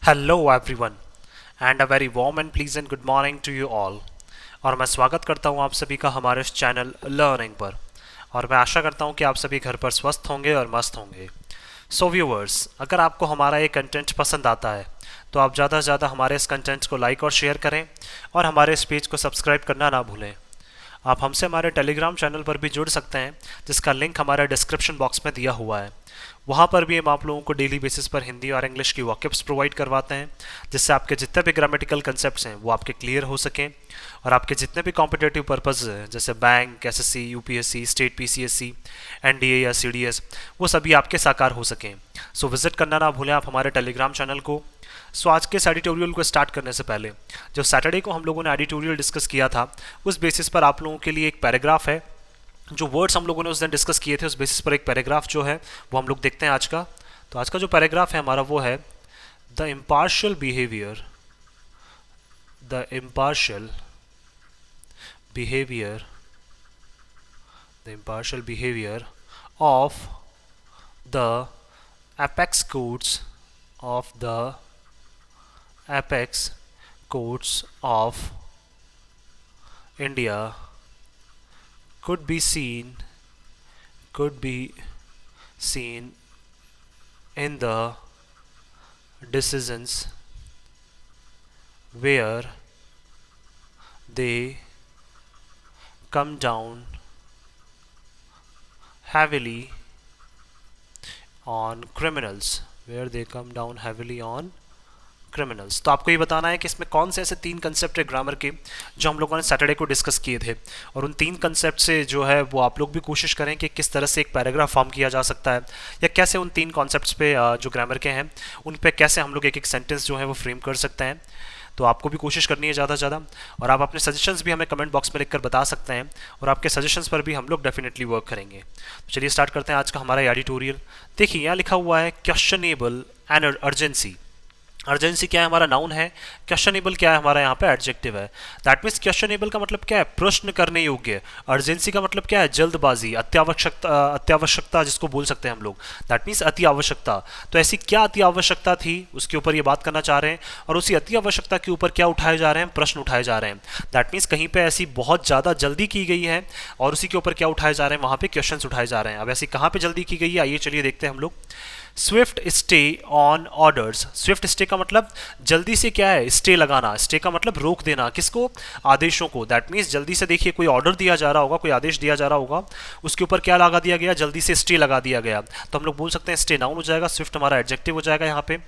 Hello everyone and a very warm and pleasant good morning to you all. और मैं स्वागत करता हूं आप सभी का हमारे इस चैनल लर्निंग पर। और मैं आशा करता हूं कि आप सभी घर पर स्वस्थ होंगे और मस्त होंगे। सो व्यूवर्स, अगर आपको हमारा ये कंटेंट पसंद आता है तो आप ज़्यादा से ज़्यादा हमारे इस कंटेंट को लाइक और शेयर करें और हमारे इस पेज को सब्सक्राइब करना ना भूलें। आप हमसे हमारे टेलीग्राम चैनल पर भी जुड़ सकते हैं, जिसका लिंक हमारे डिस्क्रिप्शन बॉक्स में दिया हुआ है। वहाँ पर भी हम आप लोगों को डेली बेसिस पर हिंदी और इंग्लिश की वॉकअप्स प्रोवाइड करवाते हैं, जिससे आपके जितने भी ग्रामेटिकल कंसेप्ट्स हैं वो आपके क्लियर हो सकें और आपके जितने भी कॉम्पिटेटिव पर्पज़ हैं जैसे bank, SSC, UPSC, state PCSC, NDA या सीडीएस, वो सभी आपके साकार हो सकें। सो विजिट करना ना भूलें आप हमारे टेलीग्राम चैनल को। सो आज के इस एडिटोरियल को स्टार्ट करने से पहले, जो सैटरडे को हम लोगों ने एडिटोरियल डिस्कस किया था, उस बेसिस पर आप लोगों के लिए एक पैराग्राफ है। जो वर्ड्स हम लोगों ने उस दिन डिस्कस किए थे उस बेसिस पर एक पैराग्राफ जो है वो हम लोग देखते हैं आज का। तो आज का जो पैराग्राफ है हमारा वो है the impartial behaviour the impartial behaviour the impartial behaviour of the apex courts apex courts of India could be seen in the decisions where they come down heavily on criminals तो आपको ये बताना है कि इसमें कौन से ऐसे तीन कंसेप्ट है ग्रामर के जो हम लोगों ने सैटरडे को डिस्कस किए थे, और उन तीन कंसेप्ट से जो है वो आप लोग भी कोशिश करें कि किस तरह से एक पैराग्राफ फॉर्म किया जा सकता है, या कैसे उन तीन कॉन्सेप्ट्स पे जो ग्रामर के हैं उन पे कैसे हम लोग एक एक सेंटेंस जो है वो फ्रेम कर सकते हैं। तो आपको भी कोशिश करनी है ज़्यादा से ज़्यादा, और आप अपने सजेशंस भी हमें कमेंट बॉक्स में लिखकर बता सकते हैं, और आपके सजेशंस पर भी हम लोग डेफिनेटली वर्क करेंगे। तो चलिए स्टार्ट करते हैं आज का हमारा एडिटोरियल। देखिए यहाँ लिखा हुआ है क्वेश्चनेबल एंड अर्जेंसी। अर्जेंसी क्या है, हमारा नाउन है। क्वेश्चनेबल क्या है, हमारा यहाँ पे एडजेक्टिव है। दैट मीन्स क्वेश्चनेबल का मतलब क्या है, प्रश्न करने योग्य। अर्जेंसी का मतलब क्या है, जल्दबाजी, अत्यावश्यकता जिसको बोल सकते हैं हम लोग। दैट मीन्स अति आवश्यकता। तो ऐसी क्या अति आवश्यकता थी उसके ऊपर ये बात करना चाह रहे हैं, और उसी अति आवश्यकता के ऊपर क्या उठाए जा रहे हैं, प्रश्न उठाए जा रहे हैं। दैट मीन्स कहीं पे ऐसी बहुत ज़्यादा जल्दी की गई है और उसी के ऊपर क्या उठाए जा रहे हैं, वहाँ पे क्वेश्चन उठाए जा रहे हैं। अब ऐसी कहाँ पे जल्दी की गई है, आइए चलिए देखते हैं हम लोग। Swift stay on orders. Swift stay का मतलब जल्दी से क्या है, स्टे लगाना। स्टे का मतलब रोक देना, किसको, आदेशों को। दैट मीन्स जल्दी से, देखिए कोई ऑर्डर दिया जा रहा होगा, कोई आदेश दिया जा रहा होगा, उसके ऊपर क्या लगा दिया गया, जल्दी से स्टे लगा दिया गया। तो हम लोग बोल सकते हैं स्टे नाउन हो जाएगा, स्विफ्ट हमारा एडजेक्टिव हो जाएगा यहाँ पे।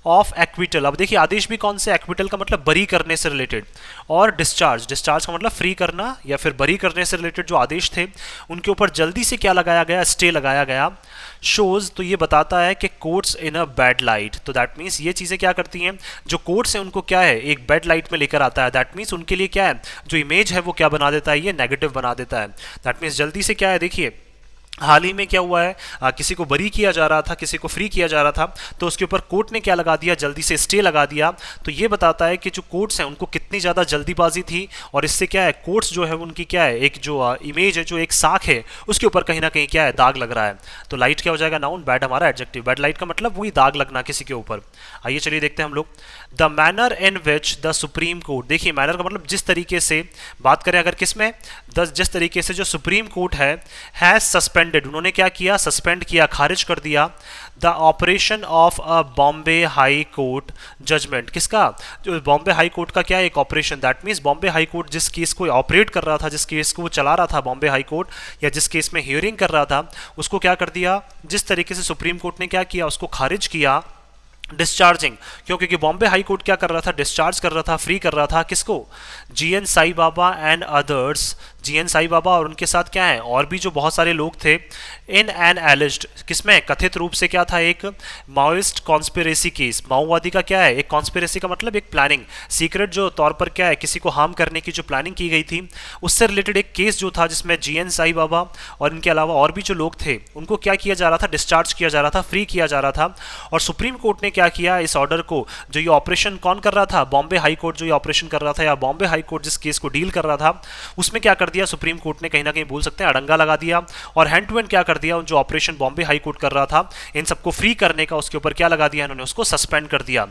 ऑफ एक्विटल, अब देखिए आदेश भी कौन से, एक्विटल का मतलब बरी करने से रिलेटेड, और डिस्चार्ज, डिस्चार्ज का मतलब फ्री करना या फिर बरी करने से रिलेटेड जो आदेश थे उनके ऊपर जल्दी से क्या लगाया गया, स्टे लगाया गया। शोज, तो ये बताता है कि courts in a bad light. तो दैट मीन्स ये चीज़ें क्या करती हैं, जो कोर्ट्स हैं उनको क्या है, एक बैड लाइट में लेकर आता है। दैट मीन्स उनके लिए क्या है, जो इमेज है वो क्या बना देता है, ये नेगेटिव बना देता है। दैट मीन्स जल्दी से क्या है, देखिए हाल ही में क्या हुआ है, किसी को बरी किया जा रहा था, किसी को फ्री किया जा रहा था, तो उसके ऊपर कोर्ट ने क्या लगा दिया, जल्दी से स्टे लगा दिया। तो ये बताता है कि जो कोर्ट्स हैं उनको कितनी ज़्यादा जल्दीबाजी थी, और इससे क्या है, कोर्ट्स जो है उनकी क्या है, एक जो इमेज है, जो एक साख है, उसके ऊपर कहीं ना कहीं क्या है, दाग लग रहा है। तो लाइट क्या हो जाएगा, नाउन, बैड हमारा एडजेक्टिव। बैड लाइट का मतलब वही दाग लगना किसी के ऊपर। आइए चलिए देखते हैं हम लोग। The manner in which the supreme court, देखिए मैनर का मतलब जिस तरीके से, बात करें अगर किस में, जिस तरीके से जो सुप्रीम कोर्ट है सस्पेंडेड, उन्होंने क्या किया, सस्पेंड किया, खारिज कर दिया the operation of a Bombay high court judgment. किसका, जो बॉम्बे हाई कोर्ट का क्या है, एक operation. That means Bombay high court जिस केस को ऑपरेट कर रहा था, जिस केस को वो चला रहा था बॉम्बे हाई कोर्ट, या जिस केस में हियरिंग कर रहा था, उसको क्या कर दिया, जिस तरीके से सुप्रीम कोर्ट ने क्या किया, उसको खारिज किया। डिस्चार्जिंग, क्योंकि बॉम्बे हाई कोर्ट क्या कर रहा था, डिस्चार्ज कर रहा था, फ्री कर रहा था, किसको, GN Sai Baba and others. GN Sai Baba और उनके साथ क्या है, और भी जो बहुत सारे लोग थे, इन एन एलिज्ड, किसमें, कथित रूप से क्या था, एक माओइस्ट कॉन्स्पिरेसी केस। माओवादी का क्या है, एक कॉन्स्पिरेसी का मतलब एक प्लानिंग, सीक्रेट जो तौर पर क्या है, किसी को हार्म करने की जो प्लानिंग की गई थी, उससे रिलेटेड एक केस जो था, जिसमें जीएन साई बाबा और इनके अलावा और भी जो लोग थे उनको क्या किया जा रहा था, डिस्चार्ज किया जा रहा था, फ्री किया जा रहा था। और सुप्रीम कोर्ट ने क्या किया, इस ऑर्डर को, जो ये ऑपरेशन कौन कर रहा था, बॉम्बे हाई कोर्ट जो ये ऑपरेशन कर रहा था, या बॉम्बे हाई कोर्ट जिस केस को डील कर रहा था, उसमें क्या कर दिया सुप्रीम कोर्ट ने, कहीं ना कहीं बोल सकते हैं अड़ंगा लगा दिया, और हैंड टू हैंड क्या कर दिया, जो ऑपरेशन बॉम्बे हाई कोर्ट कर रहा था इन सबको फ्री करने का, उसके ऊपर क्या लगा दिया इन्होंने, उसको सस्पेंड कर दिया।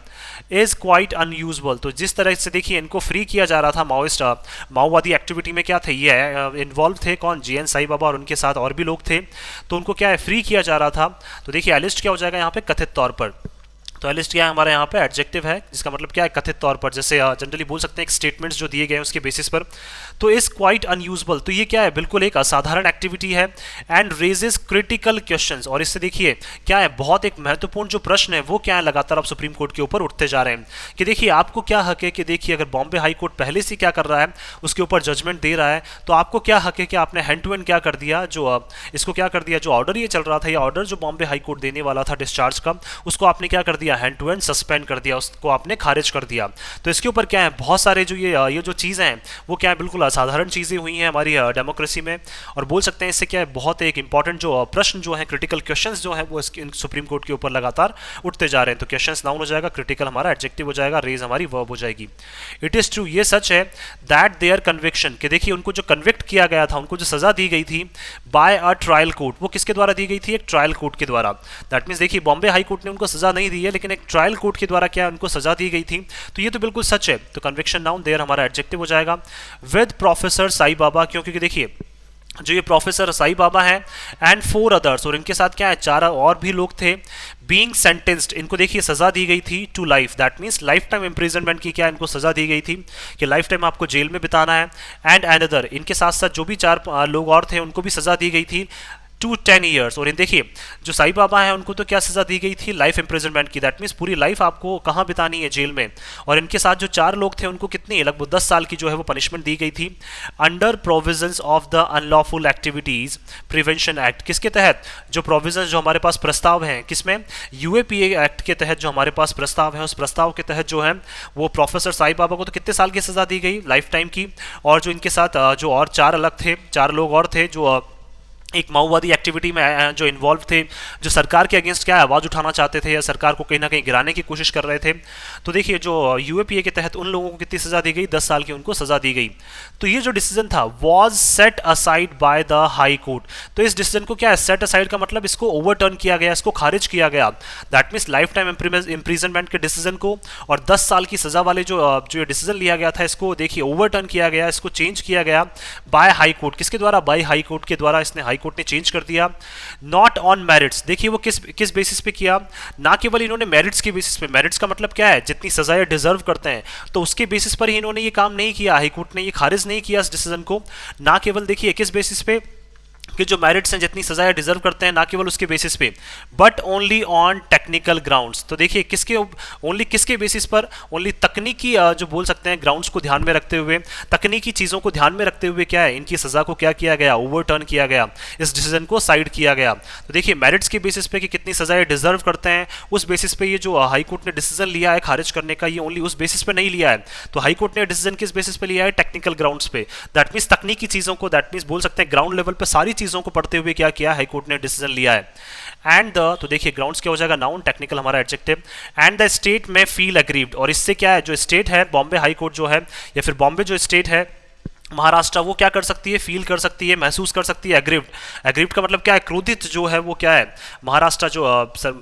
Is quite unusual. तो जिस तरह से देखिए इनको फ्री किया जा रहा था, माओवादी एक्टिविटी में क्या थे ये इन्वॉल्व थे, कौन, जीएन साई बाबा और उनके साथ और भी लोग थे, तो उनको क्या है फ्री किया जा रहा था। तो देखिए एलिस्ट क्या हो जाएगा यहाँ पे, कथित तौर पर। तो एलिस्ट क्या है हमारे यहाँ पे, एडजेक्टिव है, जिसका मतलब क्या है, कथित तौर पर, जैसे जनरली बोल सकते हैं एक स्टेटमेंट्स जो दिए गए हैं उसके बेसिस पर। तो इज क्वाइट अनयूजुअल, तो ये क्या है, बिल्कुल एक असाधारण एक्टिविटी है। एंड रेजेस क्रिटिकल क्वेश्चंस, और इससे देखिए क्या है, बहुत एक महत्वपूर्ण जो प्रश्न है वो क्या है, लगातार अब सुप्रीम कोर्ट के ऊपर उठते जा रहे हैं कि देखिए आपको क्या हक है, कि देखिए अगर बॉम्बे हाई कोर्ट पहले से क्या कर रहा है, उसके ऊपर जजमेंट दे रहा है, तो आपको क्या हक है कि आपने हैंड टू हैंड क्या कर दिया, जो इसको क्या कर दिया, जो ऑर्डर ये चल रहा था, ये ऑर्डर जो बॉम्बे हाई कोर्ट देने वाला था डिस्चार्ज का, उसको आपने क्या कर दिया, हैंड टू हैंड सस्पेंड कर दिया, उसको आपने खारिज कर दिया। तो इसके ऊपर क्या है, बहुत सारे जो ये जो चीज़ें हैं वो क्या है, बिल्कुल असाधारण चीज़ें हुई हैं हमारी डेमोक्रेसी में, और बोल सकते हैं इससे क्या है, बहुत एक इंपॉर्टेंट जो प्रश्न जो है, क्रिटिकल क्वेश्चंस जो है वो सुप्रीम कोर्ट के ऊपर लगातार उठते जा रहे हैं। तो क्वेश्चंस नाउन हो जाएगा, क्रिटिकल हमारा एडजेक्टिव हो जाएगा, रेज हमारी वर्ब हो जाएगी। इट इज ट्रू, ये सच है, दैट देयर कन्विक्शन, कि देखिए उनको जो कन्विक्ट किया गया था, उनको जो सजा दी गई थी बाय अ ट्रायल कोर्ट, वो किसके द्वारा दी गई थी, एक ट्रायल कोर्ट के द्वारा। दैट मीन्स देखिए बॉम्बे हाई कोर्ट ने उनको सजा नहीं दी है, लेकिन एक ट्रायल कोर्ट के द्वारा क्या उनको सजा दी गई थी। तो ये तो बिल्कुल सच है, तो कन्विक्शन नाउन देयर हमारा एडजेक्टिव हो जाएगा। विद प्रोफेसर साई बाबा, क्योंकि देखिए जो ये प्रोफेसर साई बाबा हैं एंड 4 अदर्स, और इनके साथ क्या है 4 और भी लोग थे, बीइंग सेंटेंस्ड, इनको देखिए सजा दी गई थी to life, that means life time imprisonment की क्या इनको सजा दी गई थी कि लाइफ टाइम आपको जेल में बिताना है। एंड अनदर, इनके साथ साथ जो भी 4 लोग और थे उनको भी सजा दी गई थी टू 10 ईयर्स, और देखिए जो साई बाबा हैं उनको तो क्या सजा दी गई थी, लाइफ इंप्रिजनमेंट की, दैट मीन्स पूरी लाइफ आपको कहाँ बितानी है, जेल में। और इनके साथ जो 4 लोग थे उनको कितनी, लगभग 10 साल की जो है वो पनिशमेंट दी गई थी। Under provisions of the unlawful activities prevention act, किसके तहत, जो प्रोविजंस जो हमारे पास प्रस्ताव हैं, किसमें, यूएपीए एक्ट के तहत जो हमारे पास प्रस्ताव है, उस प्रस्ताव के तहत जो है वो प्रोफेसर साई बाबा को तो कितने साल की सजा दी गई, लाइफ टाइम की। और जो इनके साथ जो और 4 अलग थे, 4 लोग और थे जो एक माओवादी एक्टिविटी में जो इन्वॉल्व थे, जो सरकार के अगेंस्ट क्या आवाज़ उठाना चाहते थे या सरकार को कहीं ना कहीं गिराने की कोशिश कर रहे थे। तो देखिए जो यूएपीए के तहत उन लोगों को कितनी सज़ा दी गई, 10 साल की उनको सज़ा दी गई। तो ये जो डिसीजन था was set aside by the high court, तो इस डिसीजन को क्या है, सेट असाइड का मतलब इसको ओवरटर्न किया गया, इसको खारिज किया गया। That means life time imprisonment के डिसीजन को और 10 साल की सज़ा वाले जो डिसीजन लिया गया था, इसको देखिए ओवरटर्न किया गया, इसको चेंज किया गया बाय हाई कोर्ट, किसके द्वारा, बाय हाई कोर्ट के द्वारा, इसने हाई कोर्ट ने चेंज कर दिया। नॉट ऑन मेरिट्स, देखिए वो किस बेसिस पे किया, ना केवल इन्होंने मेरिट्स के बेसिस पे, मेरिट्स का मतलब क्या है, जितनी सजाएं डिजर्व करते हैं, तो उसके बेसिस पर ही इन्होंने ये काम नहीं किया, हाई कोर्ट ने ये खारिज नहीं किया इस डिसीजन को, ना केवल देखिए किस बेसिस पे कि जो मेरिट्स हैं, जितनी सजाएं डिजर्व करते हैं, ना केवल उसके बेसिस पे, but only on technical grounds. तो देखिए किसके ओनली किसके बेसिस पर, ओनली तकनीकी जो बोल सकते हैं ग्राउंड्स को ध्यान में रखते हुए, तकनीकी चीज़ों को ध्यान में रखते हुए क्या है, इनकी सज़ा को क्या किया गया, ओवरटर्न किया गया, इस डिसीजन को साइड किया गया। तो देखिए मेरिट्स के बेसिस पे कि कितनी सजाएं डिजर्व करते हैं, उस बेसिस पे ये जो हाई कोर्ट ने डिसीजन लिया है खारिज करने का, ये ओनली उस बेसिस पे नहीं लिया है। तो हाई कोर्ट ने डिसीजन किस बेसिस पे लिया है, टेक्निकल ग्राउंड्स पे, दैट मीन्स तकनीकी चीज़ों को, दैट मीन्स बोल सकते हैं ग्राउंड लेवल पे सारी चीज़ों को पढ़ते हुए क्या किया, हाई कोर्ट ने डिसीजन लिया है। एंड द, तो देखिए ग्राउंड्स क्या हो जाएगा, नाउन, टेक्निकल हमारा एडजेक्टिव। एंड द स्टेट में फील अग्रीव्ड, और इससे क्या है, जो स्टेट है बॉम्बे हाई कोर्ट जो है, या फिर बॉम्बे जो स्टेट है महाराष्ट्र, वो क्या कर सकती है, फील कर सकती है, महसूस कर सकती है एग्रीव्ड। एग्रीव्ड का मतलब क्या है, क्रोधित जो है वो क्या है, महाराष्ट्र जो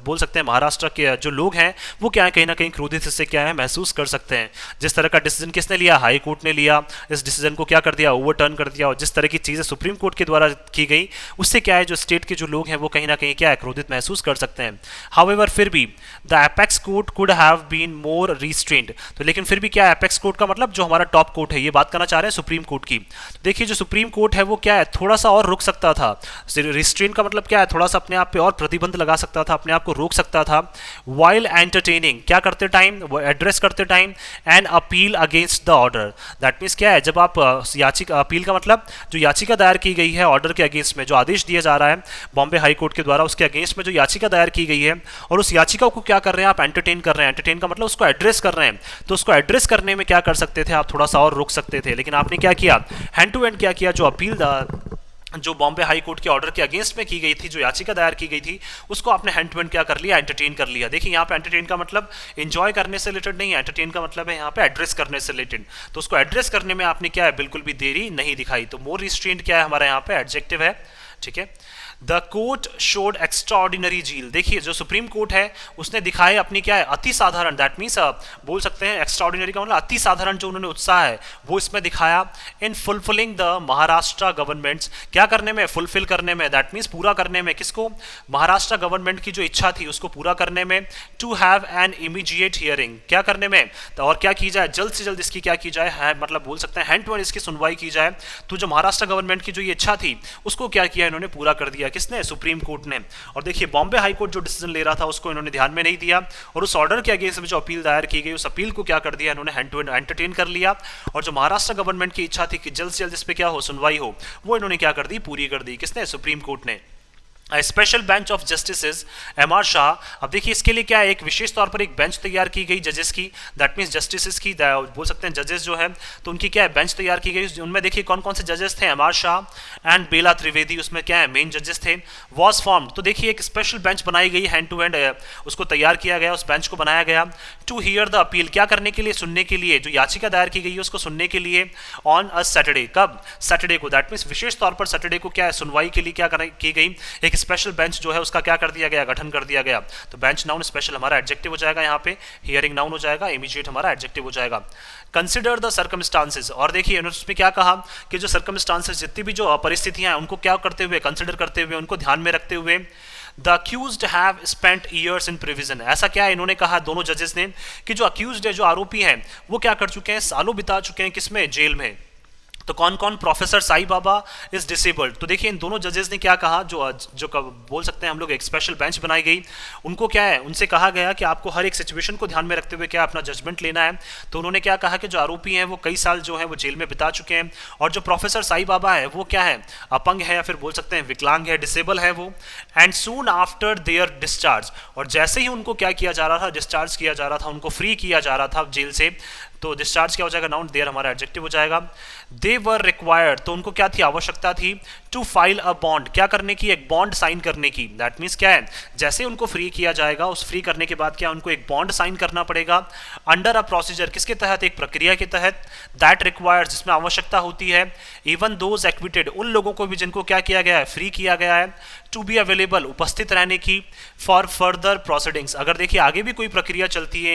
बोल सकते हैं महाराष्ट्र के जो लोग हैं वो क्या है, कहीं ना कहीं क्रोधित इससे क्या है, महसूस कर सकते हैं। जिस तरह का डिसीजन किसने लिया, हाई कोर्ट ने लिया, इस डिसीजन को क्या कर दिया, ओवरटर्न कर दिया, और जिस तरह की चीज़ें सुप्रीम कोर्ट के द्वारा की गई, उससे क्या है, जो स्टेट के जो लोग हैं वो कहीं ना कहीं क्या है, क्रोधित महसूस कर सकते हैं। हाउएवर, फिर भी the apex court could have been more restrained, तो लेकिन फिर भी क्या, एपेक्स कोर्ट का मतलब जो हमारा टॉप कोर्ट है, ये बात करना चाह रहे हैं सुप्रीम कोर्ट की। देखिए जो सुप्रीम कोर्ट है वो क्या है, थोड़ा सा और रुक सकता था। रिस्ट्रेन का मतलब क्या है, थोड़ा सा अपने आप पे और प्रतिबंध लगा सकता था, अपने आप को रोक सकता था। वाइल एंटरटेनिंग, क्या करते टाइम, एड्रेस करते time, an appeal against the order, that means क्या है, जब आप याचिका, अपील का मतलब जो याचिका दायर की गई है ऑर्डर के अगेंस्ट में, जो आदेश दिया जा रहा है बॉम्बे हाई कोर्ट के द्वारा, उसके अगेंस्ट में जो याचिका दायर की गई है, और उस याचिका को क्या कर रहे हैं आप, एंटरटेन कर रहे हैं। एंटरटेन का मतलब उसको एड्रेस कर रहे हैं, तो उसको एड्रेस करने में क्या कर सकते थे आप, थोड़ा सा और रुक सकते थे, लेकिन आपने क्या किया, हैंड टू हैंड क्या किया, जो अपील जो बॉम्बे हाई कोर्ट के ऑर्डर के अगेंस्ट में की गई थी, जो याचिका दायर की गई थी, उसको आपने हैंड टू हैंड क्या कर लिया, एंटरटेन कर लिया। देखिए यहाँ पे एंटरटेन का मतलब एंजॉय करने से रिलेटेड नहीं है, एंटरटेन का मतलब है यहाँ पे एड्रेस करने से रिलेटेड। तो उसको एड्रेस करने में आपने क्या है, बिल्कुल भी देरी नहीं दिखाई। तो मोर रिस्ट्रेंट क्या है हमारा यहाँ पे, एडजेक्टिव है, ठीक है। द कोर्ट शोड एक्स्ट्राऑर्डिनरी जील, देखिए जो सुप्रीम कोर्ट है उसने दिखाए अपनी क्या है, अति साधारण, दैट मीन्स बोल सकते हैं एक्स्ट्राऑर्डिनरी का मतलब अति साधारण जो उन्होंने उत्साह है वो इसमें दिखाया इन फुलफिलिंग द महाराष्ट्र गवर्नमेंट्स, क्या करने में, फुलफिल करने में, दैट मीन्स पूरा करने में, किसको, महाराष्ट्र गवर्नमेंट की जो इच्छा थी उसको पूरा करने में, to have an immediate hearing, क्या करने में, तो और क्या की जाए, जल्द से जल्द इसकी क्या की जाए है, मतलब बोल सकते हैं हैंड टू हैंड इसकी सुनवाई की जाए। तो जो महाराष्ट्र गवर्नमेंट की जो ये इच्छा थी उसको क्या किया इन्होंने, पूरा कर दिया, किसने, सुप्रीम कोर्ट ने। और देखिए बॉम्बे हाई कोर्ट जो डिसीजन ले रहा था उसको इन्होंने ध्यान में नहीं दिया, और उस ऑर्डर के अगेंस्ट में जो अपील दायर की गई उस अपील को क्या कर दिया इन्होंने, हैंड टू हैंड एंटरटेन कर लिया। और जो महाराष्ट्र गवर्नमेंट की इच्छा थी कि जल्द से जल्द इस पे क्या हो, सुनवाई हो, वो इन्होंने क्या कर दी, पूरी कर दी, किसने, सुप्रीम कोर्ट ने। Special bench of justice M R Shah, अब देखिए इसके लिए क्या है, एक विशेष तौर पर एक बेंच तैयार की गई जजेस की, दैट मीन्स जस्टिस की, बोल सकते हैं जजेस जो है, तो उनकी क्या है, बेंच तैयार की गई। उनमें देखिए कौन कौन से जजेस थे, एम आर शाह एंड बेला त्रिवेदी, उसमें क्या है, मेन जजेस थे। वॉज फॉर्म्ड, तो देखिए एक स्पेशल बेंच बनाई गई, हैंड टू हैंड उसको तैयार किया गया, उस बेंच को बनाया गया, टू हियर द अपील, क्या करने के लिए, सुनने के लिए, जो याचिका दायर की गई है उसको सुनने के लिए, ऑन अ सैटरडे, कब, सैटरडे को, दैट मीन्स विशेष तौर पर सैटरडे को क्या है, सुनवाई के लिए क्या की गई, एक स्पेशल बेंच जो है उसका क्या कर दिया गया, गठन कर दिया गया। तो बेंच नाउन, स्पेशल हमारा एडजेक्टिव हो जाएगा यहाँ पे, हियरिंग नाउन हो जाएगा, इमीडिएट हमारा एडजेक्टिव हो जाएगा। कंसिडर द सर्कमस्टांसेस, और देखिए उसमें क्या कहा कि जो सर्कमस्टांसेस, जितनी भी जो परिस्थितियां हैं उनको क्या करते हुए, कंसिडर करते हुए, उनको ध्यान में रखते हुए, the accused have spent years in provision, ऐसा क्या है इन्होंने कहा दोनों जजेस ने कि जो अक्यूज्ड है, जो आरोपी हैं, वो क्या कर चुके हैं, सालों बिता चुके हैं किसमें, जेल में। तो कौन कौन, professor Sai Baba is disabled, तो देखिए इन दोनों जजेस ने क्या कहा, जो बोल सकते हैं हम लोग एक स्पेशल बेंच बनाई गई, उनको क्या है, उनसे कहा गया कि आपको हर एक सिचुएशन को ध्यान में रखते हुए क्या अपना जजमेंट लेना है। तो उन्होंने क्या कहा कि जो आरोपी हैं वो कई साल जो है वो जेल में बिता चुके हैं, और जो प्रोफेसर साई बाबा है वो क्या है, अपंग है, या फिर बोल सकते हैं विकलांग है, डिसेबल है वो। And soon after their discharge, और जैसे ही उनको क्या किया जा रहा था, डिस्चार्ज किया जा रहा था, उनको फ्री किया जा रहा था जेल से, तो डिस्चार्ज क्या हो जाएगा, नाउन, देयर हमारा एडजेक्टिव हो जाएगा। दे वर रिक्वायर्ड, तो उनको क्या थी, आवश्यकता थी, टू फाइल अ बॉन्ड, क्या करने की, एक बॉन्ड साइन करने की, दैट मीन्स क्या है, जैसे उनको फ्री किया जाएगा, उस फ्री करने के बाद क्या उनको एक बॉन्ड साइन करना पड़ेगा, अंडर अ प्रोसीजर, किसके तहत, एक प्रक्रिया के तहत, दैट रिक्वायर्स, जिसमें आवश्यकता होती है, इवन दोज एक्विटेड, उन लोगों को भी जिनको क्या किया गया है, फ्री किया गया है, टू बी अवेलेबल, उपस्थित रहने की, फॉर फर्दर प्रोसीडिंग्स, अगर देखिए आगे भी कोई प्रक्रिया चलती है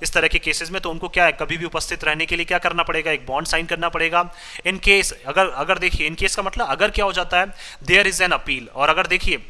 इस तरह के केसेस में, तो उनको क्या है, कभी भी उपस्थित रहने के लिए क्या करना पड़ेगा, एक बॉन्ड साइन करना पड़ेगा। इन केस, अगर देखिए इन केस का मतलब अगर क्या हो जाता है, देयर इज एन अपील, और अगर देखिए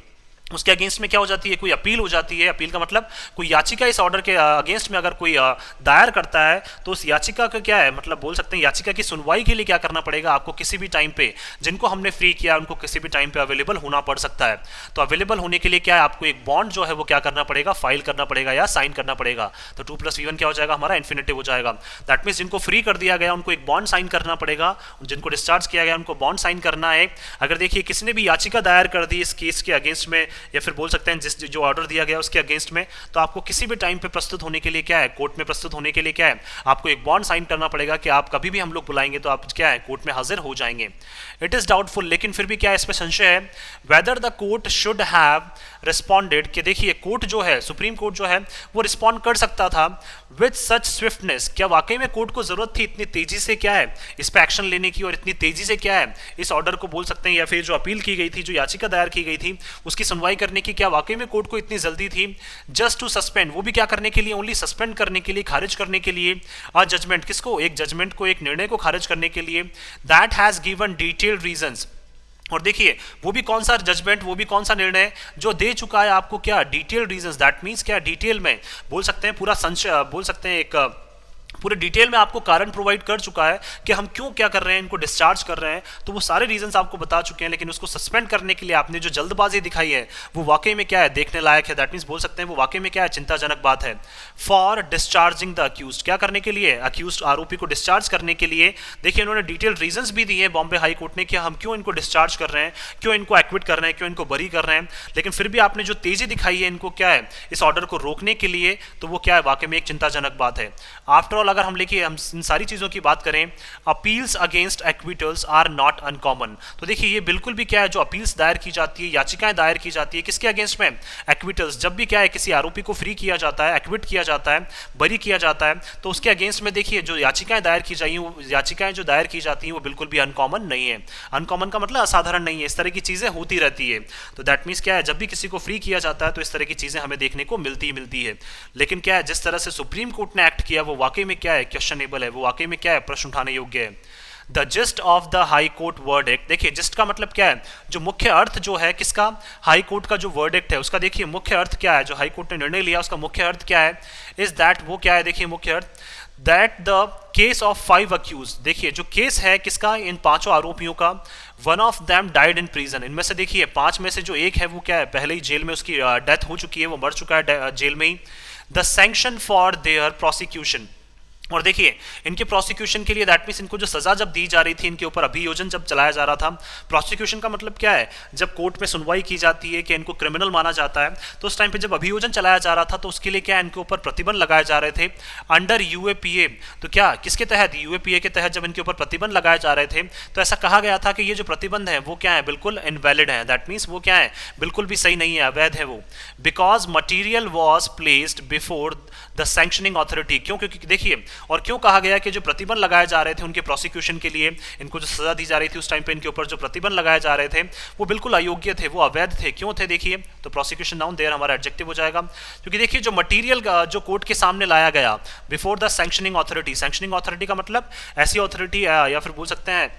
उसके अगेंस्ट में क्या हो जाती है, कोई अपील हो जाती है, अपील का मतलब कोई याचिका इस ऑर्डर के अगेंस्ट में अगर कोई दायर करता है, तो उस याचिका का क्या है, मतलब बोल सकते हैं याचिका की सुनवाई के लिए क्या करना पड़ेगा आपको, किसी भी टाइम पे जिनको हमने फ्री किया उनको किसी भी टाइम पे अवेलेबल होना पड़ सकता है। तो अवेलेबल होने के लिए क्या है, आपको एक बॉन्ड जो है वो क्या करना पड़ेगा, फाइल करना पड़ेगा या साइन करना पड़ेगा। तो 2+V1 क्या हो जाएगा, हमारा इन्फिनेटिव हो जाएगा। दैट मीन्स जिनको फ्री कर दिया गया उनको एक बॉन्ड साइन करना पड़ेगा, जिनको डिस्चार्ज किया गया उनको बॉन्ड साइन करना है। अगर देखिए किसी ने भी याचिका दायर कर दी इस केस के अगेंस्ट में, या फिर बोल सकते हैं जिस जो ऑर्डर दिया गया उसके अगेंस्ट में, तो आपको किसी भी टाइम पे प्रस्तुत होने के लिए क्या है, कोर्ट में प्रस्तुत होने के लिए क्या है, आपको एक बॉन्ड साइन करना पड़ेगा कि आप कभी भी हम लोग बुलाएंगे तो आप क्या है, कोर्ट में हाजिर हो जाएंगे। इट इज डाउटफुल, लेकिन फिर भी क्या है, इसमें संशय है, whether the court should have responded, कि देखिए कोर्ट जो है, सुप्रीम कोर्ट जो है वो रिस्पॉन्ड कर सकता था विद सच स्विफ्टनेस, क्या वाकई में कोर्ट को जरूरत थी इतनी तेजी से क्या है इस पर एक्शन लेने की, और इतनी तेजी से क्या है इस ऑर्डर को बोल सकते हैं, या फिर जो अपील की गई थी, जो याचिका दायर की गई थी उसकी सुनवाई करने की, क्या वाकई में कोर्ट को इतनी जल्दी थी, जस्ट टू सस्पेंड, वो भी क्या करने के लिए, ओनली सस्पेंड करने के लिए, खारिज करने के लिए, अ जजमेंट, किसको, एक जजमेंट को, एक निर्णय को खारिज करने के लिए, that has given detailed reasons, और देखिए वो भी कौन सा जजमेंट, वो भी कौन सा निर्णय जो दे चुका है आपको क्या, डिटेल रीजंस, दैट मींस क्या, डिटेल में बोल सकते हैं, पूरा संशय बोल सकते हैं, एक पूरे डिटेल में आपको कारण प्रोवाइड कर चुका है कि हम क्यों क्या कर रहे हैं, इनको डिस्चार्ज कर रहे हैं, तो वो सारे रीजंस आपको बता चुके हैं। लेकिन उसको सस्पेंड करने के लिए आपने जो जल्दबाजी दिखाई है वो वाकई में क्या है, देखने लायक है, दैट मीन्स बोल सकते हैं वो वाकई में क्या है, चिंताजनक बात है। फॉर डिस्चार्जिंग द अक्यूज्ड, क्या करने के लिए, अक्यूज्ड आरोपी को डिस्चार्ज करने के लिए, देखिए उन्होंने डिटेल रीजंस भी दिए बॉम्बे हाई कोर्ट ने कि हम क्यों इनको डिस्चार्ज कर रहे हैं, क्यों इनको एक्विट कर रहे हैं, क्यों इनको बरी कर रहे हैं, लेकिन फिर भी आपने जो तेजी दिखाई है इनको क्या है, इस ऑर्डर को रोकने के लिए, तो वो क्या है, वाकई में एक चिंताजनक बात है। आफ्टर ओवरऑल अगर हम लेके हम इन सारी चीज़ों की बात करें, appeals against acquittals are not uncommon. तो देखिए ये बिल्कुल भी क्या है, जो अपील्स दायर की जाती है, याचिकाएं दायर की जाती है किसके अगेंस्ट में, एक्विटल्स। जब भी क्या है किसी आरोपी को फ्री किया जाता है, एक्विट किया जाता है, बरी किया जाता है, तो उसके अगेंस्ट में देखिए जो याचिकाएं दायर की जाएंगी, वो याचिकाएं जो दायर की जाती हैं वो बिल्कुल भी अनकॉमन नहीं है। अनकॉमन का मतलब असाधारण नहीं है, इस तरह की चीज़ें होती रहती है। तो दैट मीन्स क्या है, जब भी किसी को फ्री किया जाता है तो इस तरह की चीज़ें हमें देखने को मिलती है। लेकिन क्या है, जिस तरह से सुप्रीम कोर्ट ने एक्ट किया वो वाकई में क्या है, क्वेश्चनेबल है, वो वाकई में क्या है, प्रश्न उठाने योग्य है। The gist of the high court verdict, देखिए जिस्ट का मतलब क्या है, जो मुख्य अर्थ जो है किसका, हाई कोर्ट का जो वर्डिक्ट है उसका देखिए मुख्य अर्थ क्या है, जो हाई कोर्ट ने निर्णय लिया उसका मुख्य अर्थ क्या है, इज दैट, वो क्या है देखिए मुख्य अर्थ, that the case of 5 accused, देखिए जो केस है किसका, इन 5 आरोपियों का, one of them died in prison, इनमें से देखिए 5 में से जो एक है वो क्या है, पहले ही जेल में उसकी डेथ हो चुकी है, वो मर चुका है जेल में ही। The sanction for their prosecution, और देखिए इनके प्रोसिक्यूशन के लिए दैट मीन्स इनको जो सजा जब दी जा रही थी, इनके ऊपर अभियोजन जब चलाया जा रहा था, प्रोसिक्यूशन का मतलब क्या है, जब कोर्ट में सुनवाई की जाती है कि इनको क्रिमिनल माना जाता है, तो उस टाइम पे जब अभियोजन चलाया जा रहा था तो उसके लिए क्या है, इनके ऊपर प्रतिबंध लगाए जा रहे थे अंडर यूएपीए। तो क्या किसके तहत, यूएपीए के तहत जब इनके ऊपर प्रतिबंध लगाए जा रहे थे तो ऐसा कहा गया था कि ये जो प्रतिबंध है वो क्या है, बिल्कुल इनवैलिड है, दैट मीन्स वो क्या है, बिल्कुल भी सही नहीं है, अवैध है वो। Because material was placed before the sanctioning authority, क्यों, क्योंकि देखिए, और क्यों कहा गया कि जो प्रतिबंध लगाए जा रहे थे उनके प्रोसिक्यूशन के लिए, इनको जो सजा दी जा रही थी उस टाइम पे इनके ऊपर जो प्रतिबंध लगाए जा रहे थे वो बिल्कुल अयोग्य थे, वो अवैध थे, क्यों थे देखिए, तो प्रोसिक्यूशन नाउन देयर हमारा एडजेक्टिव हो जाएगा। क्योंकि देखिए जो मटीरियल जो कोर्ट के सामने लाया गया before the sanctioning authority, sanctioning authority का मतलब ऐसी अथॉरिटी या फिर बोल सकते हैं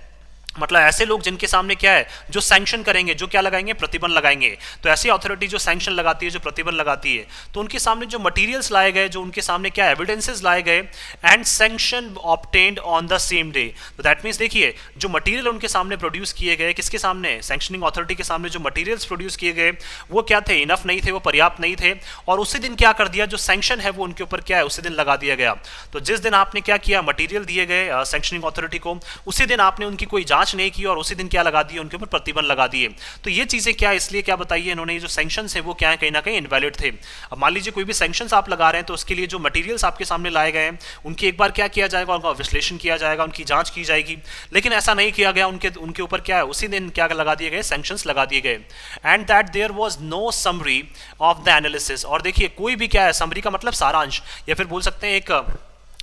मतलब ऐसे लोग जिनके सामने क्या है, जो सैंक्शन करेंगे, जो क्या लगाएंगे, प्रतिबंध लगाएंगे। तो ऐसी अथॉरिटी जो सैंक्शन लगाती है, जो प्रतिबंध लगाती है, तो उनके सामने जो मटेरियल्स लाए गए, जो उनके सामने क्या एविडेंसेस लाए गए, and sanction obtained on the same day. तो दैट मीन्स देखिए जो मटेरियल उनके सामने प्रोड्यूस किए गए, किसके सामने, सैंक्शनिंग अथॉरिटी के सामने जो मटेरियल्स प्रोड्यूस किए गए वो क्या थे, इनफ नहीं थे, वो पर्याप्त नहीं थे, और उसी दिन क्या कर दिया, जो सैंक्शन है वो उनके ऊपर क्या है, उसी दिन लगा दिया गया। तो जिस दिन आपने क्या किया, मटेरियल दिए गए सैंक्शनिंग अथॉरिटी को, उसी दिन आपने उनकी कोई जांच नहीं की और उसी दिन क्या लगा दिए, उनके ऊपर प्रतिबंध लगा दिए। तो ये चीजें क्या, इसलिए क्या बताइए इन्होंने, ये जो सैंक्शंस है वो क्या है, कहीं ना कहीं इनवैलिड थे। अब मान लीजिए कोई भी सैंक्शंस आप लगा रहे हैं तो उसके लिए जो मटेरियल्स आपके सामने लाए गए हैं उनकी एक बार क्या किया जाएगा, उनका विश्लेषण किया जाएगा, उनकी जांच की जाएगी, लेकिन ऐसा नहीं किया गया, उनके ऊपर क्या है, उसी दिन क्या लगा दिए गए, सैंक्शंस लगा दिए गए। And that there was no summary of the analysis, और देखिए कोई भी क्या है, समरी का मतलब सारांश, या फिर बोल सकते हैं एक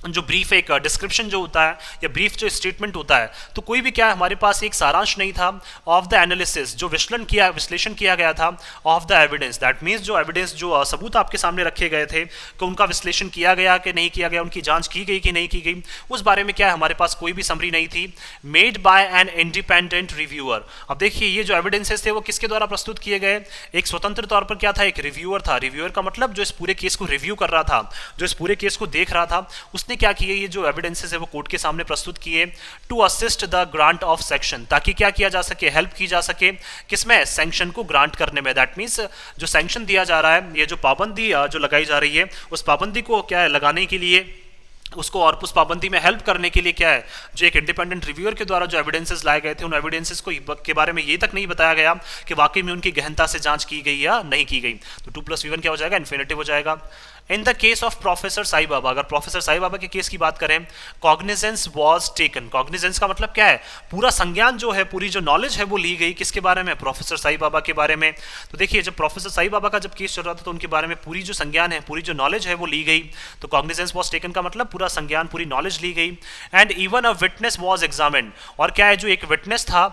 जो ब्रीफ, एक डिस्क्रिप्शन जो होता है या ब्रीफ जो स्टेटमेंट होता है, तो कोई भी क्या है, हमारे पास एक सारांश नहीं था ऑफ द एनालिसिस, जो विश्लेषण किया गया था of the evidence, that means जो एविडेंस, जो सबूत आपके सामने रखे गए थे, कि उनका विश्लेषण किया गया कि नहीं किया गया, उनकी जांच की गई कि नहीं की गई, उस बारे में क्या है, हमारे पास कोई भी समरी नहीं थी। Made by an independent reviewer, अब देखिए ये जो एविडेंसेस थे वो किसके द्वारा प्रस्तुत किए गए, एक स्वतंत्र तौर पर क्या था, एक रिव्यूअर था। रिव्यूअर का मतलब जो इस पूरे केस को रिव्यू कर रहा था, जो इस पूरे केस को देख रहा था, उसने क्या किए, ये जो एविडेंसेस है वो कोर्ट के सामने प्रस्तुत किए to assist the grant of sanction, ताकि क्या किया जा सके, हेल्प की जा सके किसमें, सैंक्शन को ग्रांट करने में। दैट मींस जो सैंक्शन दिया जा रहा है, ये जो पाबंदी जो लगाई जा रही है, उस पाबंदी को क्या है लगाने के लिए, उसको और उस पाबंदी में हेल्प करने के लिए क्या है, जो एक इंडिपेंडेंट रिव्यूअर के द्वारा जो एविडेंसेस लाए गए थे, उन एविडेंसेस को के बारे में ये तक नहीं बताया गया कि वाकई में उनकी गहनता से जांच की गई या नहीं की गई। तो 2+V1 क्या हो जाएगा, इन्फिनिटिव हो जाएगा। In the case of professor Sai Baba, अगर प्रोफेसर साई बाबा के केस की बात करें, कॉग्निजेंस वाज टेकन, कॉग्निजेंस का मतलब क्या है, पूरा संज्ञान जो है, पूरी जो नॉलेज है वो ली गई, किसके बारे में, प्रोफेसर साई बाबा के बारे में। तो देखिए जब प्रोफेसर साई बाबा का जब केस चल रहा था तो उनके बारे में पूरी जो संज्ञान है, पूरी जो नॉलेज है वो ली गई। तो कॉग्निजेंस वाज टेकन का मतलब पूरा संज्ञान, पूरी नॉलेज ली गई। And even a witness was examined, और क्या है, जो एक विटनेस था,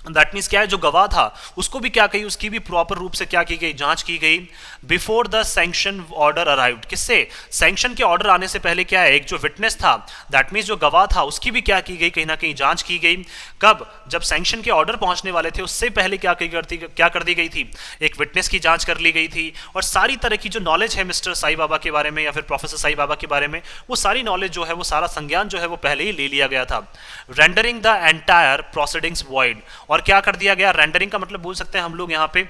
दैट मीन्स क्या है, जो गवाह था उसको भी क्या कही, उसकी भी प्रॉपर रूप से क्या की गई, जांच की गई। Before the sanction order arrived, किससे, सैंक्शन के ऑर्डर आने से पहले क्या है, एक जो विटनेस था, दैट मीन्स जो गवाह था, उसकी भी क्या की गई, कहीं ना कहीं जांच की गई। कब, जब सैंक्शन के ऑर्डर पहुंचने वाले थे उससे पहले क्या कर दी गई थी, एक विटनेस की जांच कर ली गई थी, और सारी तरह की जो नॉलेज है मिस्टर साई बाबा के बारे में या फिर प्रोफेसर साई बाबा के बारे में, वो सारी नॉलेज जो है, वो सारा संज्ञान जो है वो पहले ही ले लिया गया था। Rendering the entire proceedings void, और क्या कर दिया गया, रेंडरिंग का मतलब बोल सकते हैं हम लोग यहाँ पे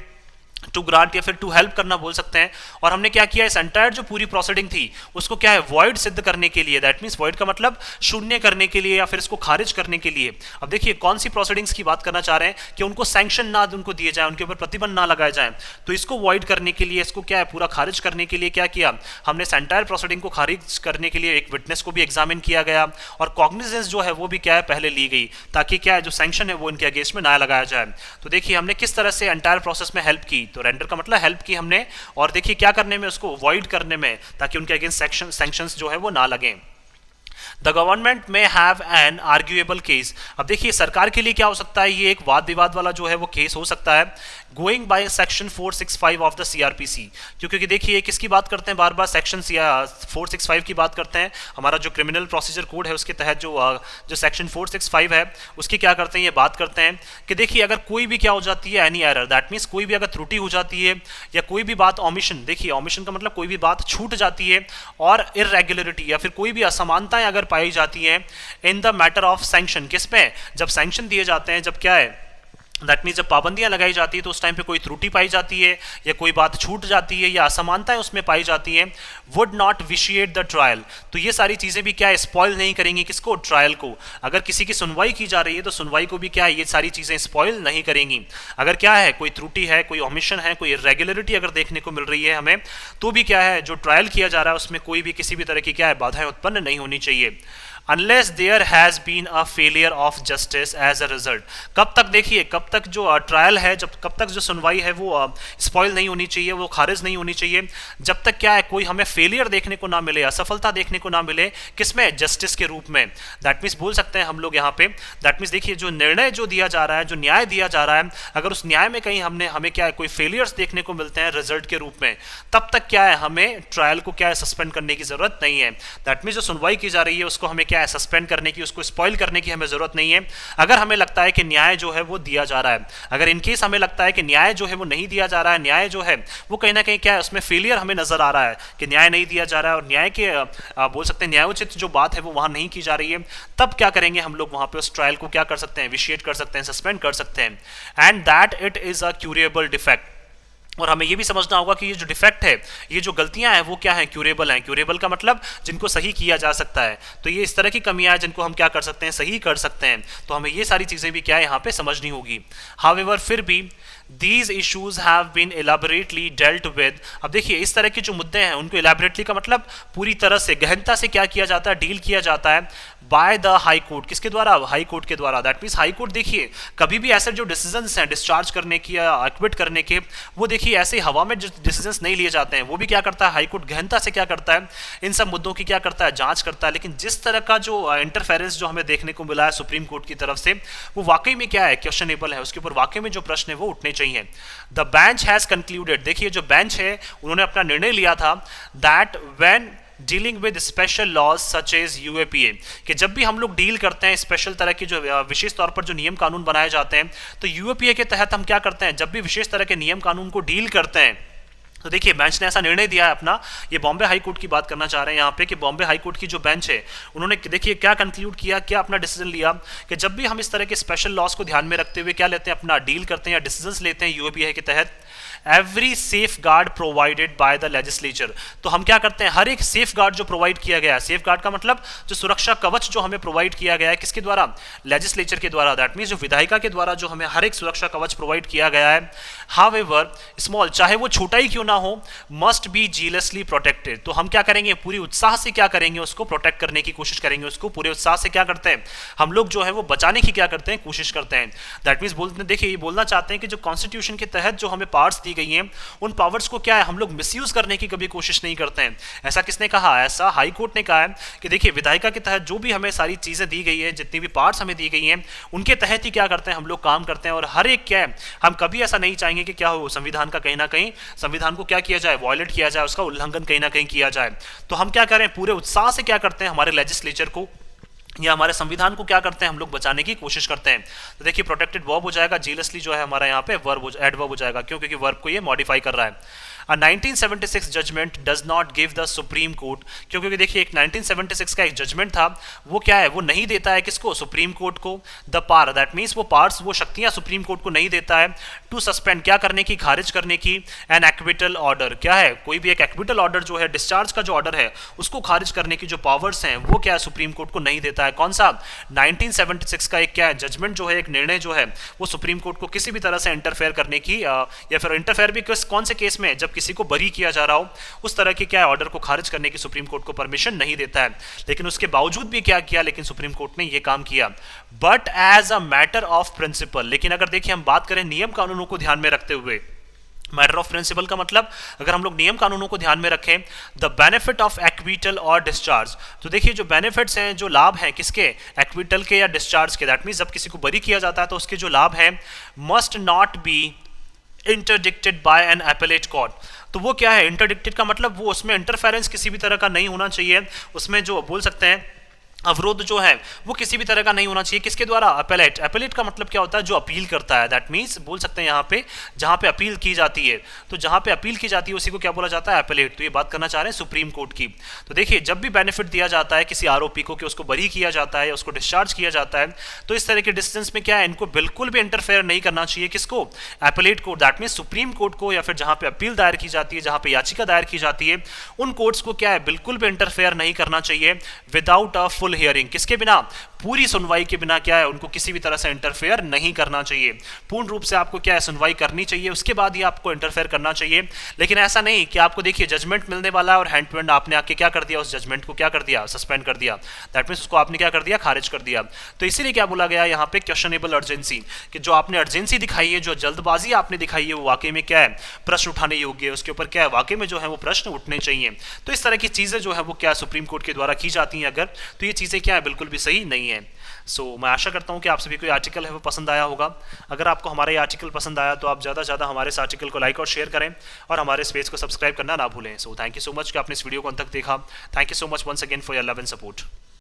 टू ग्रांट या फिर टू हेल्प करना बोल सकते हैं। और हमने क्या किया, इस एंटायर जो पूरी प्रोसीडिंग थी उसको क्या है, वॉइड सिद्ध करने के लिए, दैट मींस वॉइड का मतलब शून्य करने के लिए या फिर इसको खारिज करने के लिए। अब देखिए कौन सी प्रोसीडिंग्स की बात करना चाह रहे हैं कि उनको सैंक्शन ना उनको दिए जाए, उनके ऊपर प्रतिबंध ना लगाए जाए, तो इसको वॉइड करने के लिए, इसको क्या है पूरा खारिज करने के लिए क्या किया हमने, इस एंटायर प्रोसीडिंग को खारिज करने के लिए एक विटनेस को भी एग्जामिन किया गया और कॉग्निजेंस जो है वो भी क्या है पहले ली गई, ताकि क्या है जो सैंक्शन है वो इनके अगेंस्ट में ना लगाया जाए। तो देखिए हमने किस तरह से एंटायर प्रोसेस में हेल्प की, तो रेंडर का मतलब हेल्प की हमने, और देखिए क्या करने में, उसको अवॉइड करने में, ताकि उनके अगेंस्ट सैंक्शंस जो है वो ना लगें। द गवर्नमेंट में हैव एन आर्ग्यूएबल केस। अब देखिए सरकार के लिए क्या हो सकता है, ये एक वाद विवाद वाला जो है वो केस हो सकता है, going by section 465 of the CrPC. क्योंकि देखिए किसकी बात करते हैं, बार बार सेक्शन 465 की बात करते हैं, हमारा जो क्रिमिनल प्रोसीजर कोड है उसके तहत जो सेक्शन 465 है उसकी क्या करते हैं, ये बात करते हैं कि देखिए अगर कोई भी क्या हो जाती है, एनी एरर, दैट मीन्स कोई भी अगर त्रुटि हो जाती है या कोई भी बात ओमिशन, देखिए ओमिशन का मतलब कोई भी बात छूट जाती है, और इरेगुलरिटी या फिर कोई भी असमानताएं अगर पाई जाती हैं in the matter of sanction, किसमें, जब सैंक्शन दिए जाते हैं, जब क्या है दैट मीन्स जब पाबंदियां लगाई जाती है तो उस टाइम पे कोई त्रुटि पाई जाती है या कोई बात छूट जाती है या असमानताएं उसमें पाई जाती हैं, would not vitiate the trial. तो ये सारी चीज़ें भी क्या है स्पॉइल नहीं करेंगी किसको, ट्रायल को। अगर किसी की सुनवाई की जा रही है तो सुनवाई को भी क्या है ये सारी चीज़ें स्पॉइल नहीं करेंगी। अगर क्या है कोई त्रुटि है, कोई ओमिशन है, कोई इरेगुलरिटी अगर देखने को मिल रही है हमें, तो भी क्या है जो ट्रायल किया जा रहा है उसमें कोई भी किसी भी तरह की क्या है बाधाएं उत्पन्न नहीं होनी चाहिए। Unless there has been a failure of justice as a result. कब तक, देखिए कब तक जो ट्रायल है, जब कब तक जो सुनवाई है वो स्पॉइल नहीं होनी चाहिए, वो खारिज नहीं होनी चाहिए, जब तक क्या है कोई हमें फेलियर देखने को ना मिले, असफलता देखने को ना मिले, किसमें, जस्टिस के रूप में। दैट मीन्स बोल सकते हैं हम लोग यहाँ पे, दैट मीन्स देखिए जो निर्णय जो दिया जा रहा है, जो न्याय दिया जा रहा है, अगर उस न्याय में कहीं हमें क्या है कोई फेलियर्स देखने को मिलते हैं रिजल्ट के रूप में, तब तक क्या है हमें ट्रायल को क्या है सस्पेंड करने की जरूरत नहीं है। दैट मीन्स जो सुनवाई की जा रही है उसको हमें क्या है सस्पेंड करने की, उसको स्पॉइल करने की हमें जरूरत नहीं है। अगर हमें लगता है कि न्याय जो है वो दिया जा रहा है, अगर इनकेस हमें लगता है कि न्याय जो है वो नहीं दिया जा रहा है, न्याय जो है वो कहीं ना कहीं क्या है उसमें फेलियर हमें नजर आ रहा है कि न्याय नहीं दिया जा रहा है और न्याय के बोल सकते हैं न्यायोचित जो बात है वो वहां नहीं की जा रही है, तब क्या करेंगे हम लोग वहां पे उस ट्रायल को क्या कर सकते हैं, विशिएट कर सकते हैं, सस्पेंड कर सकते हैं। And that it is a curable defect. और हमें ये भी समझना होगा कि ये जो डिफेक्ट है, ये जो गलतियां हैं वो क्या हैं, क्यूरेबल हैं। क्यूरेबल का मतलब जिनको सही किया जा सकता है, तो ये इस तरह की कमियां हैं जिनको हम क्या कर सकते हैं, सही कर सकते हैं। तो हमें ये सारी चीज़ें भी क्या है यहाँ पे समझनी होगी। हाउएवर फिर भी These issues have been elaborately dealt with। अब देखिए इस तरह के जो मुद्दे हैं उनको elaborately का मतलब पूरी तरह से गहनता से क्या किया जाता है, डील किया जाता है बाय द हाई कोर्ट। किसके द्वारा, हाई कोर्ट के द्वारा। दैट मीन्स हाई कोर्ट देखिए कभी भी ऐसे जो डिसीजंस हैं डिस्चार्ज करने की या एक्विट करने के, वो देखिए ऐसे हवा में जो डिसीजंस नहीं लिए जाते हैं, वो भी क्या करता है हाई कोर्ट गहनता से क्या करता है, इन सब मुद्दों की क्या करता है, जांच करता है। लेकिन जिस तरह का जो इंटरफेरेंस जो हमें देखने को मिला है सुप्रीम कोर्ट की तरफ से, वो वाकई में क्या है, क्वेश्चनेबल है। उसके ऊपर वाकई में जो प्रश्न है वो उठने चाहिए। द बेंच हैज कंक्लूडेड, देखिए जो बेंच है उन्होंने अपना निर्णय लिया था, that when dealing with special laws such as UAPA, कि जब भी हम लोग डील करते हैं स्पेशल तरह के जो विशेष तौर पर जो नियम कानून बनाए जाते हैं, तो यूएपीए के तहत हम क्या करते हैं, जब भी विशेष तरह के नियम कानून को डील करते हैं, तो देखिए बेंच ने ऐसा निर्णय दिया है अपना। ये बॉम्बे हाई कोर्ट की बात करना चाह रहे हैं यहाँ पे कि बॉम्बे हाई कोर्ट की जो बेंच है उन्होंने देखिए क्या कंक्लूड किया, क्या अपना डिसीजन लिया कि जब भी हम इस तरह के स्पेशल लॉज को ध्यान में रखते हुए क्या लेते हैं, अपना डील करते हैं या डिसीजंस लेते हैं यूएपीए के तहत, every safe guard provided by the legislature, तो हम क्या करते हैं, हर एक सेफ गार्ड जो प्रोवाइड किया गया है, सेफ गार्ड का मतलब जो सुरक्षा कवच जो हमें प्रोवाइड किया गया है, किसके द्वारा, लेजिस्लेचर के द्वारा। दैट मीन्स जो विधायिका के द्वारा जो हमें हर एक सुरक्षा कवच प्रोवाइड किया गया है, हाउएवर स्मॉल, चाहे वो छोटा ही क्यों ना हो, मस्ट बी जीलसली प्रोटेक्टेड। तो हम क्या करेंगे, पूरी उत्साह से क्या करेंगे, उसको प्रोटेक्ट करने की कोशिश करेंगे, उसको पूरे उत्साह से क्या करते हैं हम लोग जो है वो बचाने की क्या करते हैं, कोशिश करते हैं। दैट मीन्स बोलते देखिए ये बोलना चाहते हैं कि जो कॉन्स्टिट्यूशन के तहत जो हमें पावर्स दी गई हैं, उन पावर्स को क्या है हम लोग मिसयूज करने की कभी कोशिश नहीं करते हैं। ऐसा किसने कहा, ऐसा हाई कोर्ट ने कहा है कि देखिए विधायिका के तहत जो भी हमें सारी चीजें दी गई है, जितनी भी पार्ट्स हमें दी गई हैं, उनके तहत ही क्या करते हैं हम लोग काम करते हैं। और हर एक क्या है, हम कभी ऐसा नहीं चाहेंगे कि क्या हो, संविधान का कहीं ना कहीं, संविधान को क्या किया जाए, वायलेट किया जाए, उसका उल्लंघन कहीं ना कहीं किया जाए। तो हम क्या करें, पूरे उत्साह से क्या करते हैं, हमारे लेजिस्लेचर को या हमारे संविधान को क्या करते हैं हम लोग बचाने की कोशिश करते हैं। तो देखिए प्रोटेक्टेड वर्ब हो जाएगा, जीलसली जो है हमारा यहाँ पे वर्ब एडवर्ब हो जाएगा, क्यों? क्योंकि वर्ब को ये मॉडिफाई कर रहा है। A 1976 judgment does not give the supreme court, क्योंकि देखिए एक 1976 का एक जजमेंट था, वो क्या है, वो नहीं देता है किसको? सुप्रीम कोर्ट को द पावर, दैट मीन्स वो पावर्स, वो शक्तियां सुप्रीम कोर्ट को नहीं देता है टू सस्पेंड, क्या करने की? खारिज करने की, एन एक्विटल ऑर्डर, क्या है, कोई भी एक एक्विटल ऑर्डर जो है, डिस्चार्ज का जो ऑर्डर है उसको खारिज करने की जो पावर्स हैं वो क्या है, सुप्रीम कोर्ट को नहीं देता है। कौन सा? 1976 का एक क्या है, जजमेंट जो है, एक निर्णय जो है, वो सुप्रीम कोर्ट को किसी भी तरह से इंटरफेयर करने की या फिर इंटरफेयर भी कौन से केस में, जब किसी को बरी किया जा रहा हो, उस तरह के क्या है ऑर्डर को खारिज करने की सुप्रीम कोर्ट को परमिशन नहीं देता है। लेकिन उसके बावजूद भी क्या किया, लेकिन सुप्रीम कोर्ट ने ये काम किया, but as a matter of principle. लेकिन अगर देखिए हम बात करें नियम कानूनों को ध्यान में रखते हुए, मैटर ऑफ प्रिंसिपल का मतलब अगर हम लोग नियम कानूनों को ध्यान में रखें, द बेनिफिट ऑफ एक्विटल और डिस्चार्ज, तो देखिए जो बेनिफिट्स हैं, जो लाभ हैं किसके? एक्विटल के या डिस्चार्ज के, दैट मीन्स जब किसी को बरी किया जाता है तो उसके जो लाभ हैं, must not be interdicted by an appellate court. तो वो क्या है? इंटरडिक्टेड का मतलब वो उसमें इंटरफेरेंस किसी भी तरह का नहीं होना चाहिए, उसमें जो बोल सकते हैं अवरोध जो है वो किसी भी तरह का नहीं होना चाहिए। किसके द्वारा? अपेलेट। अपेलेट का मतलब क्या होता है? जो अपील करता है, दैट मीन्स बोल सकते हैं यहाँ पे जहाँ पे अपील की जाती है, तो जहाँ पे अपील की जाती है उसी को क्या बोला जाता है? अपेलेट। तो ये बात करना चाह रहे हैं सुप्रीम कोर्ट की। तो देखिए जब भी बेनिफिट दिया जाता है किसी आरोपी को कि उसको बरी किया जाता है या उसको डिस्चार्ज किया जाता है, तो इस तरह के डिस्टेंस में क्या है, इनको बिल्कुल भी इंटरफेयर नहीं करना चाहिए। किसको? Appellate court, that means supreme court को, या फिर जहाँ पे अपील दायर की जाती है, जहाँ पे याचिका दायर की जाती है, उन कोर्ट्स को क्या है, बिल्कुल भी इंटरफेयर नहीं करना चाहिए विदाउट अ फुल हियरिंग। किसके बिना? पूरी सुनवाई के बिना क्या है, उनको किसी भी तरह से इंटरफेयर नहीं करना चाहिए। पूर्ण रूप से आपको क्या है, सुनवाई करनी चाहिए, उसके बाद ही आपको इंटरफेयर करना चाहिए। लेकिन ऐसा नहीं कि आपको देखिए जजमेंट मिलने वाला है और हैंड टू हैंड आपने आके क्या कर दिया, उस जजमेंट को क्या कर दिया, सस्पेंड कर दिया, दैट मीन्स उसको आपने क्या कर दिया, खारिज कर दिया। तो इसीलिए क्या बोला गया यहाँ पे, क्वेश्चनेबल अर्जेंसी, कि जो आपने अर्जेंसी दिखाई है, जो जल्दबाजी आपने दिखाई है, वो वाकई में क्या है, प्रश्न उठाने योग्य है, उसके ऊपर क्या है, वाकई में जो है वो प्रश्न उठने चाहिए। तो इस तरह की चीजें जो है वो क्या सुप्रीम कोर्ट के द्वारा की जाती हैं अगर, तो ये चीजें क्या है, बिल्कुल भी सही नहीं है। मैं आशा करता हूँ कि आप सभी को ये आर्टिकल है वो पसंद आया होगा। अगर आपको हमारा ये आर्टिकल पसंद आया तो आप ज़्यादा से ज़्यादा हमारे इस आर्टिकल को लाइक और शेयर करें और हमारे इस पेज को सब्सक्राइब करना ना भूलें। थैंक यू सो मच कि आपने इस वीडियो को अंत तक देखा। Thank you so much once again for your love and support.